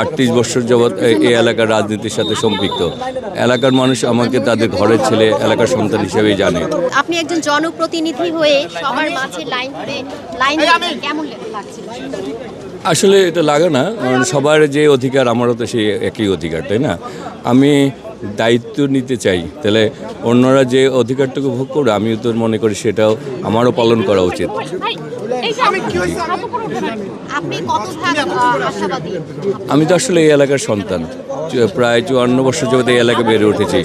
38 বছর যাবৎ এই এলাকার রাজনীতির সাথে সম্পৃক্ত। এলাকার মানুষ আমাকে তাদের ঘরের ছেলে, এলাকার সন্তান হিসেবেই জানে। আপনি একজন জনপ্রতিনিধি হয়ে সবার মাঝে লাইন দিয়েছেন, কেমন লাগছে? আসলে এটা লাগে না, কারণ সবার যে অধিকার আমারও তো সেই একই অধিকার, তাই না? আমি দায়িত্ব নিতে চাই, তাহলে অন্যরা যে অধিকারটুকু ভোগ করবে আমিও তো মনে করি সেটাও আমারও পালন করা উচিত। আপনি কত ভাগ আশাবাদী? আমি তো আসলে এই এলাকার সন্তান, প্রায় 54 বছর যাবৎ এই এলাকায় বেড়ে উঠেছি।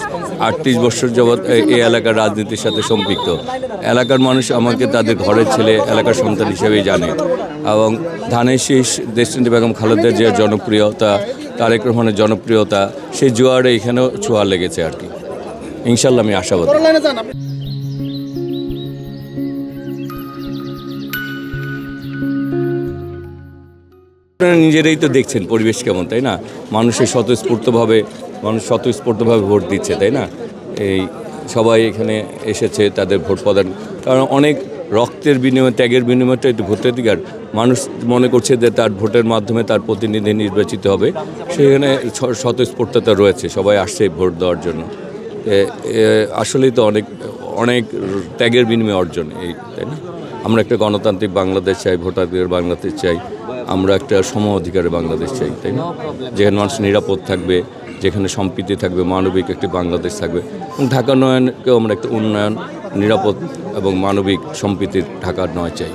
38 বছর যাবৎ এই এলাকার রাজনীতির সাথে সম্পৃক্ত। এলাকার মানুষ আমাকে তাদের ঘরের ছেলে, এলাকার সন্তান হিসেবেই জানে। এবং ধানের শীষ দেশনেত্রী বেগম খালেদা জিয়ার জনপ্রিয়তা, তারেক রহমানের জনপ্রিয়তা, সেই জোয়ারে এখানেও ছোঁয়া লেগেছে আর কি। ইনশাল্লাহ আমি আশাবাদী। আপনারা নিজেরাই তো দেখছেন পরিবেশ কেমন, তাই না? মানুষ স্বতঃস্ফূর্তভাবে ভোট দিচ্ছে, তাই না? এই সবাই এখানে এসেছে তাদের ভোট প্রদান, কারণ অনেক রক্তের বিনিময়ে, ত্যাগের বিনিময়টাই তো ভোটাধিকার। মানুষ মনে করছে যে তার ভোটের মাধ্যমে তার প্রতিনিধি নির্বাচিত হবে, সেখানে স্বতঃস্ফূর্ততা রয়েছে, সবাই আসছে ভোট দেওয়ার জন্য। আসলেই তো অনেক অনেক ত্যাগের বিনিময়ে অর্জন এই, তাই না? আমরা একটা গণতান্ত্রিক বাংলাদেশ চাই, ভোটাধিকার বাংলাদেশ চাই, আমরা একটা সম অধিকারের বাংলাদেশ চাই, তাই না? যেখানে মানুষ নিরাপদ থাকবে, যেখানে সম্প্রীতি থাকবে, মানবিক একটি বাংলাদেশ থাকবে। এবং ঢাকা নয়নকেও আমরা একটা উন্নয়ন, নিরাপদ এবং মানবিক সম্প্রীতির ঢাকার নয় চাই।